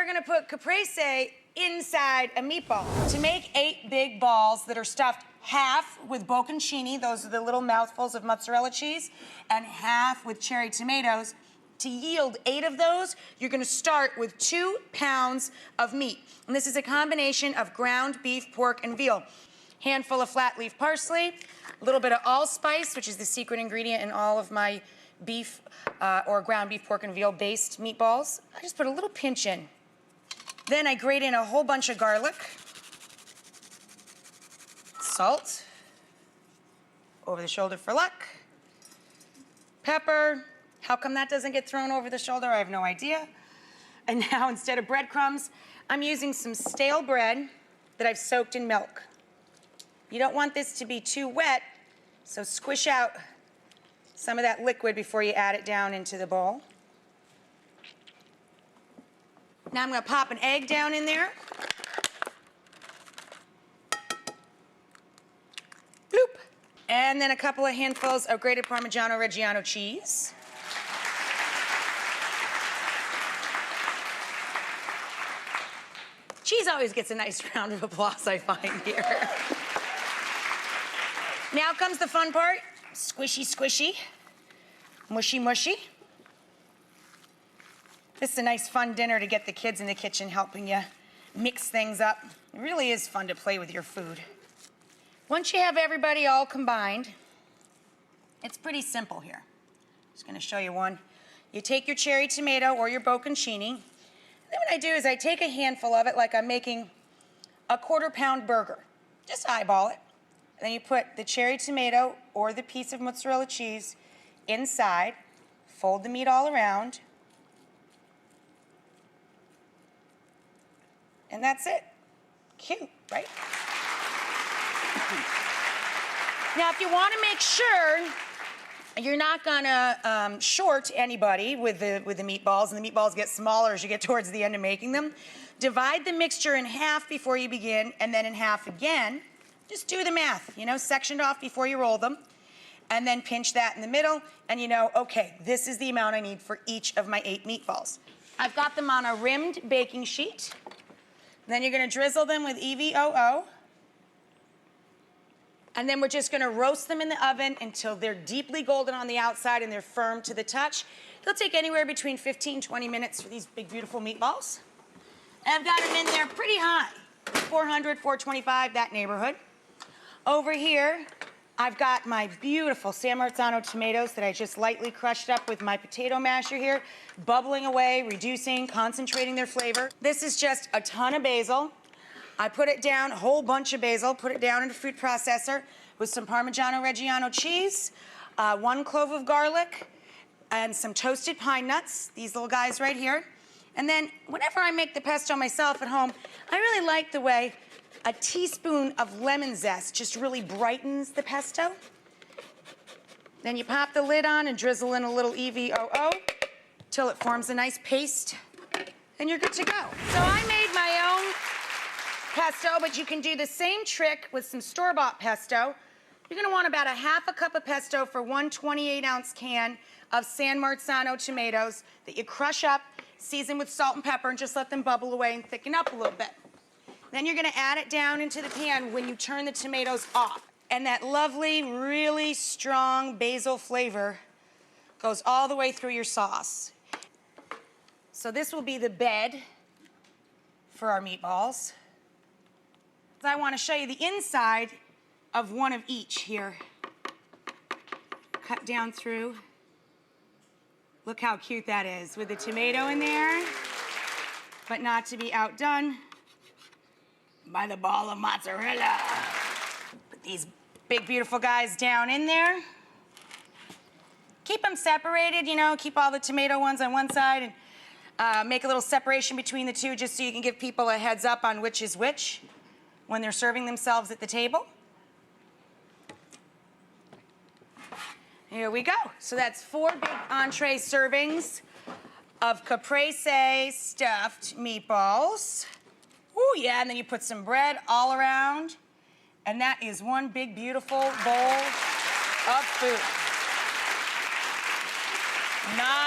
gonna put caprese inside a meatball. To make 8 big balls that are stuffed half with bocconcini, those are the little mouthfuls of mozzarella cheese, and half with cherry tomatoes, to yield 8 of those, you're gonna start with 2 pounds of meat. And this is a combination of ground beef, pork, and veal. Handful of flat leaf parsley, a little bit of allspice, which is the secret ingredient in all of my beef or ground beef, pork, and veal based meatballs. I just put a little pinch in. Then I grate in a whole bunch of garlic, salt, over the shoulder for luck, pepper. How come that doesn't get thrown over the shoulder? I have no idea. And now instead of breadcrumbs, I'm using some stale bread that I've soaked in milk. You don't want this to be too wet, so squish out some of that liquid before you add it down into the bowl. Now I'm gonna pop an egg down in there. Bloop. And then a couple of handfuls of grated Parmigiano-Reggiano cheese. Cheese always gets a nice round of applause, I find here. Now comes the fun part. Squishy, squishy. Mushy, mushy. This is a nice fun dinner to get the kids in the kitchen helping you mix things up. It really is fun to play with your food. Once you have everybody all combined, it's pretty simple here. Just gonna show you one. You take your cherry tomato or your bocconcini. Then what I do is I take a handful of it like I'm making a 1/4 pound burger. Just eyeball it. And then you put the cherry tomato or the piece of mozzarella cheese inside, fold the meat all around, and that's it. Cute, right? Now, if you want to make sure you're not gonna short anybody with the meatballs, and the meatballs get smaller as you get towards the end of making them, divide the mixture in half before you begin, and then in half again. Just do the math, you know, sectioned off before you roll them, and then pinch that in the middle, and you know, okay, this is the amount I need for each of my 8 meatballs. I've got them on a rimmed baking sheet. Then you're gonna drizzle them with EVOO. And then we're just gonna roast them in the oven until they're deeply golden on the outside and they're firm to the touch. It'll take anywhere between 15, 20 minutes for these big, beautiful meatballs. And I've got them in there pretty high, 400, 425, that neighborhood. Over here, I've got my beautiful San Marzano tomatoes that I just lightly crushed up with my potato masher here, bubbling away, reducing, concentrating their flavor. This is just a ton of basil. I put it down, a whole bunch of basil, put it down in a food processor with some Parmigiano-Reggiano cheese, 1 clove of garlic, and some toasted pine nuts, these little guys right here. And then whenever I make the pesto myself at home, I really like the way a teaspoon of lemon zest just really brightens the pesto. Then you pop the lid on and drizzle in a little EVOO till it forms a nice paste, and you're good to go. So I made my own pesto, but you can do the same trick with some store-bought pesto. You're gonna want about a 1/2 cup of pesto for 1 28-ounce can of San Marzano tomatoes that you crush up, season with salt and pepper, and just let them bubble away and thicken up a little bit. Then you're gonna add it down into the pan when you turn the tomatoes off. And that lovely, really strong basil flavor goes all the way through your sauce. So this will be the bed for our meatballs. I wanna show you the inside of one of each here. Cut down through. Look how cute that is with the tomato in there, but not to be outdone by the ball of mozzarella. Put these big, beautiful guys down in there. Keep them separated, you know, keep all the tomato ones on one side and make a little separation between the two just so you can give people a heads up on which is which when they're serving themselves at the table. Here we go. So that's 4 big entree servings of caprese-stuffed meatballs. Ooh, yeah, and then you put some bread all around, and that is one big, beautiful bowl of food. Nice.